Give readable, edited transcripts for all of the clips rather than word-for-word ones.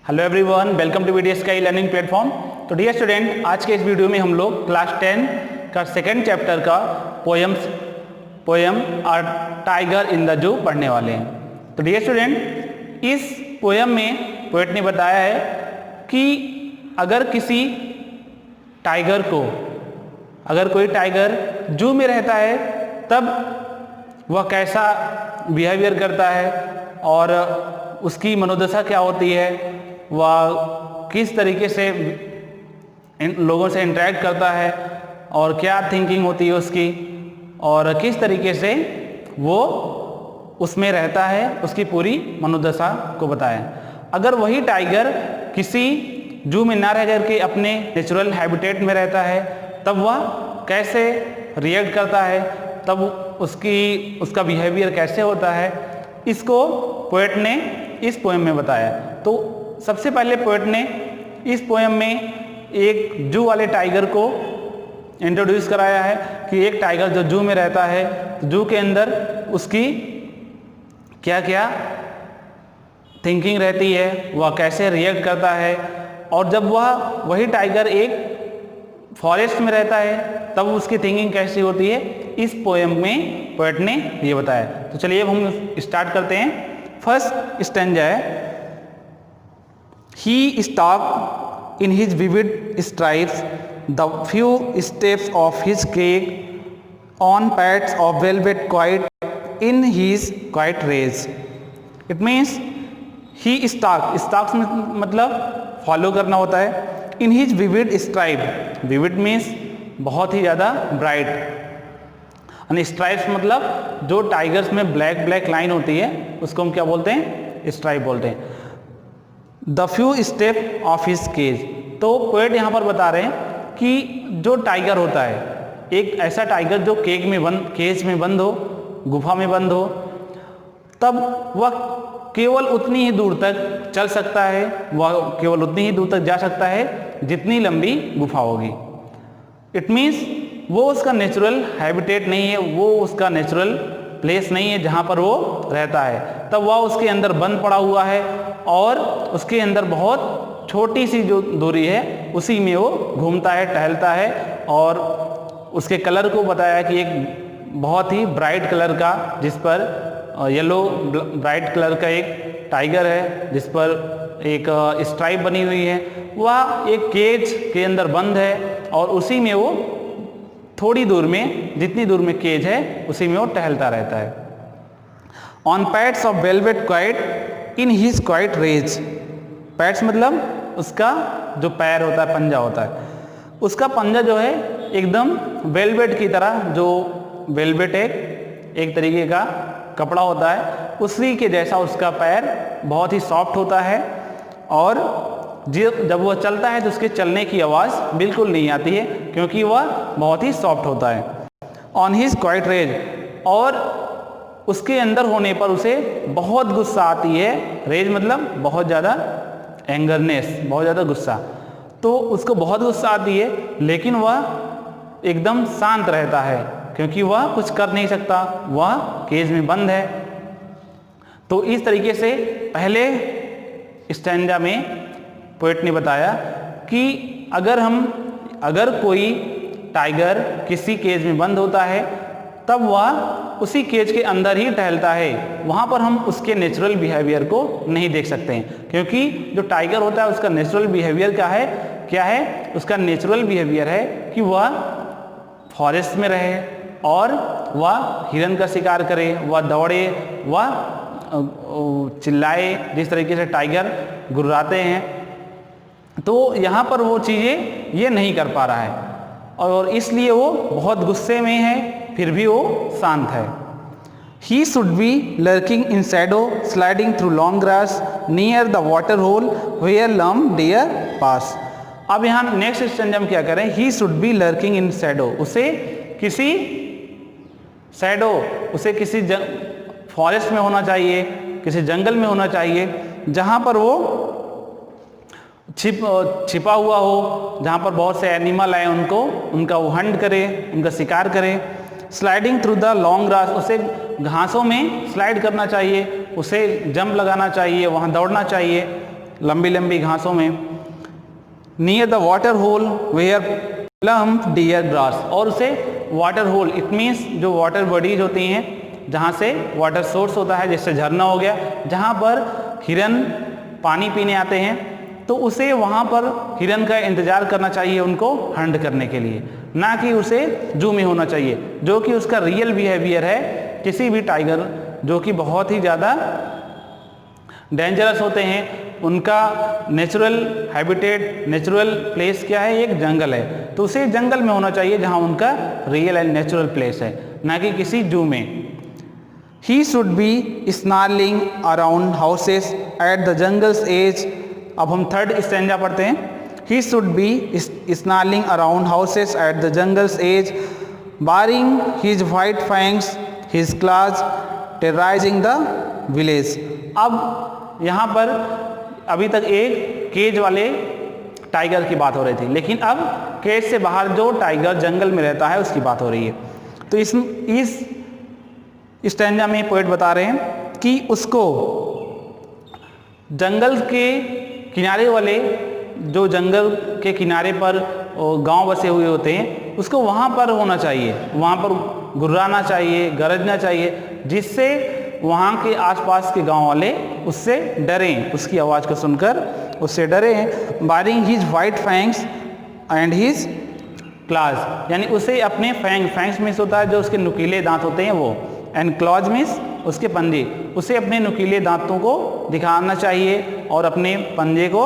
Hello everyone, welcome to video sky learning platform. तो dear student, आज के इस वीडियो में हम लोग क्लास 10 का सेकेंड चैप्टर का poem a tiger in the zoo पढ़ने वाले हैं। तो डियर स्टूडेंट, इस पोयम में पोएट ने बताया है कि अगर कोई टाइगर जू में रहता है तब वह कैसा बिहेवियर करता है और उसकी मनोदशा क्या होती है, वह किस तरीके से लोगों से इंटरेक्ट करता है और क्या थिंकिंग होती है उसकी और किस तरीके से वो उसमें रहता है, उसकी पूरी मनोदशा को बताया। अगर वही टाइगर किसी जू में ना रह करके अपने नेचुरल हैबिटेट में रहता है तब वह कैसे रिएक्ट करता है, तब उसका बिहेवियर कैसे होता है, इसको पोएट ने इस पोएम में बताया। तो सबसे पहले पोएट ने इस पोएम में एक जू वाले टाइगर को इंट्रोड्यूस कराया है कि एक टाइगर जो जू में रहता है, जू के अंदर उसकी क्या क्या थिंकिंग रहती है, वह कैसे रिएक्ट करता है, और जब वही टाइगर एक फॉरेस्ट में रहता है तब उसकी थिंकिंग कैसी होती है, इस पोएम में पोएट ने ये बताया। तो चलिए अब हम स्टार्ट करते हैं। फर्स्ट स्टैंजा है, He stalked in his vivid stripes the few steps of his cage on pads of velvet quiet in his quiet rays. It means he stalks मतलब फॉलो करना होता है। In his vivid stripe, vivid means बहुत ही ज़्यादा bright, और stripes मतलब जो tigers में ब्लैक लाइन होती है उसको हम क्या बोलते हैं, स्ट्राइप बोलते हैं। The few step of his cage, तो पोएट यहाँ पर बता रहे हैं कि जो टाइगर होता है, एक ऐसा टाइगर जो केज में बंद हो, गुफा में बंद हो, तब वह केवल उतनी ही दूर तक चल सकता है, वह केवल उतनी ही दूर तक जा सकता है जितनी लंबी गुफा होगी। इट मीन्स वो उसका नेचुरल हैबिटेट नहीं है, वो उसका नेचुरल प्लेस नहीं है जहाँ पर वो रहता है, तब वह उसके अंदर बंद पड़ा हुआ है और उसके अंदर बहुत छोटी सी जो दूरी है उसी में वो घूमता है, टहलता है। और उसके कलर को बताया कि एक बहुत ही ब्राइट कलर का, जिस पर येलो ब्राइट कलर का एक टाइगर है जिस पर एक स्ट्राइप बनी हुई है, वह एक केज के अंदर बंद है और उसी में वो थोड़ी दूर में, जितनी दूर में केज है उसी में वो टहलता रहता है। On pads of velvet quiet in his quiet rage, pads मतलब उसका जो पैर होता है, पंजा होता है, उसका पंजा जो है एकदम वेलवेट की तरह, जो वेलवेट एक तरीके का कपड़ा होता है, उसी के जैसा उसका पैर बहुत ही सॉफ्ट होता है और जब वह चलता है तो उसके चलने की आवाज़ बिल्कुल नहीं आती है क्योंकि वह बहुत ही सॉफ्ट होता है। ऑन हिज क्वाइट रेज, और उसके अंदर होने पर उसे बहुत गुस्सा आती है। रेज मतलब बहुत ज़्यादा एंगरनेस, बहुत ज़्यादा गुस्सा, तो उसको बहुत गुस्सा आती है, लेकिन वह एकदम शांत रहता है क्योंकि वह कुछ कर नहीं सकता, वह केज में बंद है। तो इस तरीके से पहले स्टैंजा में पोएट ने बताया कि अगर कोई टाइगर किसी केज में बंद होता है तब वह उसी केज के अंदर ही टहलता है, वहाँ पर हम उसके नेचुरल बिहेवियर को नहीं देख सकते हैं, क्योंकि जो टाइगर होता है उसका नेचुरल बिहेवियर क्या है, उसका नेचुरल बिहेवियर है कि वह फॉरेस्ट में रहे और वह हिरन का शिकार करे, वह दौड़े, वह चिल्लाए, जिस तरीके से टाइगर गुर्राते हैं। तो यहाँ पर वो चीज़ें ये नहीं कर पा रहा है और इसलिए वो बहुत गुस्से में है, फिर भी वो शांत है। He should be lurking in shadow, sliding through long grass near the water hole where lame deer pass. अब यहाँ नेक्स्ट स्टैंजा में क्या करें, He should be lurking in shadow, उसे किसी फॉरेस्ट में होना चाहिए, किसी जंगल में होना चाहिए जहाँ पर वो छिपा हुआ हो, जहाँ पर बहुत से एनिमल आए उनका वो हंट करे, उनका शिकार करे। Sliding through the long grass, उसे घासों में स्लाइड करना चाहिए, उसे जंप लगाना चाहिए, वहाँ दौड़ना चाहिए। लंबी लंबी घासों में। Near the water hole where plump deer grass, और उसे वाटर होल इट मीन्स जो वाटर बॉडीज होती हैं जहाँ से वाटर सोर्स होता है, जैसे झरना हो गया, जहाँ पर हिरन पानी पीने आते हैं, तो उसे वहाँ पर हिरन का इंतज़ार करना चाहिए उनको हंट करने के लिए, ना कि उसे जू में होना चाहिए, जो कि उसका रियल बिहेवियर है। किसी भी टाइगर जो कि बहुत ही ज़्यादा डेंजरस होते हैं, उनका नेचुरल हैबिटेट, नेचुरल प्लेस क्या है, एक जंगल है, तो उसे जंगल में होना चाहिए जहाँ उनका रियल एंड नेचुरल प्लेस है, ना कि किसी जू में। He should be snarling around houses at the jungle's edge। अब हम थर्ड स्टैंजा पढ़ते हैं। He should be snarling around houses at the jungle's edge, baring his white fangs, his claws, terrorizing the village। अब यहाँ पर अभी तक एक केज वाले टाइगर की बात हो रही थी, लेकिन अब केज से बाहर जो टाइगर जंगल में रहता है उसकी बात हो रही है। तो इस स्टैंजा में पोएट बता रहे हैं कि उसको जंगल के किनारे वाले, जो जंगल के किनारे पर गांव बसे हुए होते हैं, उसको वहाँ पर होना चाहिए, वहाँ पर गुर्राना चाहिए, गरजना चाहिए, जिससे वहाँ के आसपास के गांव वाले उससे डरें, उसकी आवाज़ को सुनकर उससे डरें। Baring his white fangs and his claws, यानी उसे अपने फैंग्स में होता है जो उसके नुकीले दांत होते हैं वो, एंड क्लॉज मीन्स उसके पंजे, उसे अपने नुकीले दांतों को दिखाना चाहिए और अपने पंजे को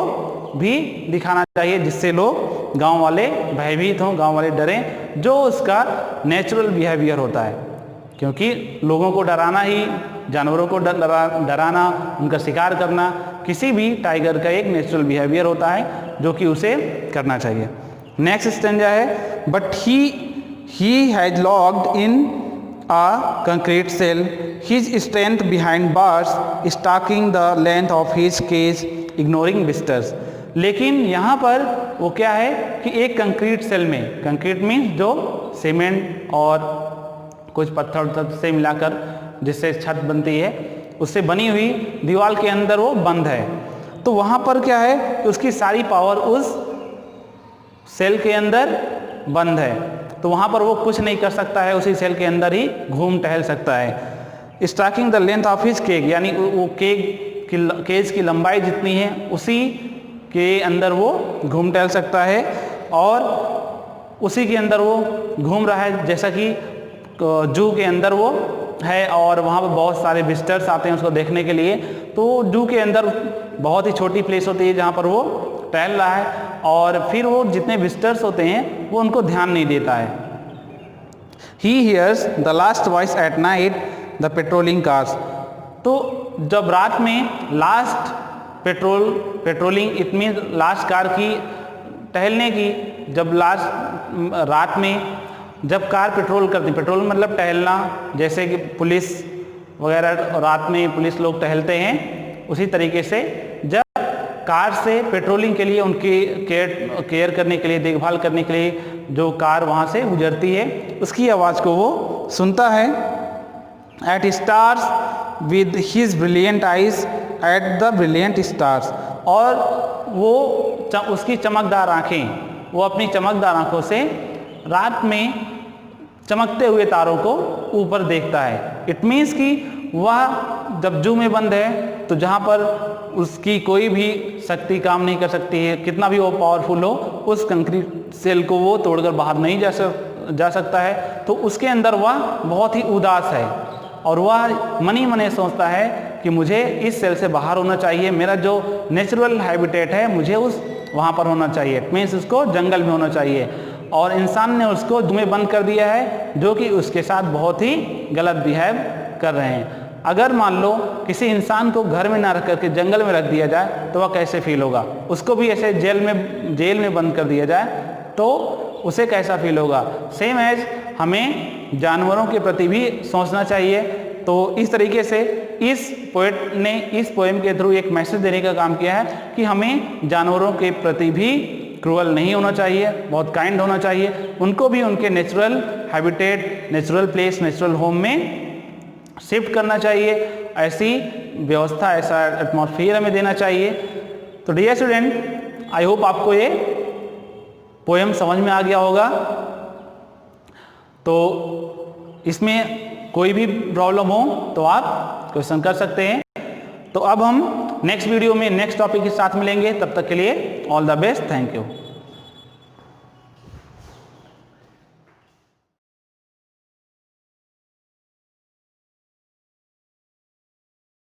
भी दिखाना चाहिए, जिससे लोग गांव वाले भयभीत हों, गांव वाले डरें, जो उसका नेचुरल बिहेवियर होता है। क्योंकि लोगों को डराना ही, जानवरों को डराना, उनका शिकार करना किसी भी टाइगर का एक नेचुरल बिहेवियर होता है, जो कि उसे करना चाहिए। नेक्स्ट स्टेंजा है, but he has locked in a concrete cell, his strength behind bars, stalking the length of his cage, ignoring visitors। लेकिन यहाँ पर वो क्या है कि एक कंक्रीट सेल में, कंक्रीट मीन्स जो सीमेंट और कुछ पत्थर से मिलाकर जिससे छत बनती है, उससे बनी हुई दीवार के अंदर वो बंद है। तो वहाँ पर क्या है कि उसकी सारी पावर उस सेल के अंदर बंद है, तो वहाँ पर वो कुछ नहीं कर सकता है, उसी सेल के अंदर ही घूम टहल सकता है। Stalking the length of his cage, यानी वो केज की लंबाई जितनी है उसी के अंदर वो घूम टहल सकता है, और उसी के अंदर वो घूम रहा है, जैसा कि जू के अंदर वो है, और वहाँ पर बहुत सारे विजिटर्स आते हैं उसको देखने के लिए। तो जू के अंदर बहुत ही छोटी प्लेस होती है जहाँ पर वो टहल रहा है, और फिर वो जितने विजिटर्स होते हैं वो उनको ध्यान नहीं देता है। He hears the last voice at night, the patrolling cars। तो जब रात में last patrolling it mean last car की टहलने की, जब लास्ट रात में जब कार पेट्रोल करती, पेट्रोल मतलब टहलना, जैसे कि पुलिस वगैरह रात में पुलिस लोग टहलते हैं, उसी तरीके से जब कार से पेट्रोलिंग के लिए उनकी केयर करने के लिए, देखभाल करने के लिए जो कार वहाँ से गुजरती है, उसकी आवाज़ को वो सुनता है। At stars with his brilliant eyes, at the brilliant stars, और वो उसकी चमकदार आँखें, वो अपनी चमकदार आँखों से रात में चमकते हुए तारों को ऊपर देखता है। इट मीन्स कि वह जब जू में बंद है, तो जहाँ पर उसकी कोई भी शक्ति काम नहीं कर सकती है, कितना भी वो पावरफुल हो, उस कंक्रीट सेल को वो तोड़कर बाहर नहीं जा सकता है। तो उसके अंदर वह बहुत ही उदास है, और वह मनी मने सोचता है कि मुझे इस सेल से बाहर होना चाहिए, मेरा जो नेचुरल हैबिटेट है मुझे उस वहाँ पर होना चाहिए, इट मीन्स उसको जंगल में होना चाहिए। और इंसान ने उसको जू में बंद कर दिया है, जो कि उसके साथ बहुत ही गलत बिहेव कर रहे हैं। अगर मान लो किसी इंसान को घर में ना रख करके जंगल में रख दिया जाए तो वह कैसे फील होगा, उसको भी ऐसे जेल में बंद कर दिया जाए तो उसे कैसा फील होगा। सेम एज हमें जानवरों के प्रति भी सोचना चाहिए। तो इस तरीके से इस पोएट ने इस पोएम के थ्रू एक मैसेज देने का काम किया है कि हमें जानवरों के प्रति भी क्रूअल नहीं होना चाहिए, बहुत काइंड होना चाहिए, उनको भी उनके natural habitat, natural place, natural home में शिफ्ट करना चाहिए। ऐसी व्यवस्था, ऐसा एटमॉस्फेयर हमें देना चाहिए तो डियर स्टूडेंट, आई होप आपको ये पोएम समझ में आ गया होगा। तो इसमें कोई भी प्रॉब्लम हो तो आप क्वेश्चन कर सकते हैं। तो अब हम नेक्स्ट वीडियो में नेक्स्ट टॉपिक के साथ मिलेंगे, तब तक के लिए all the best, thank you.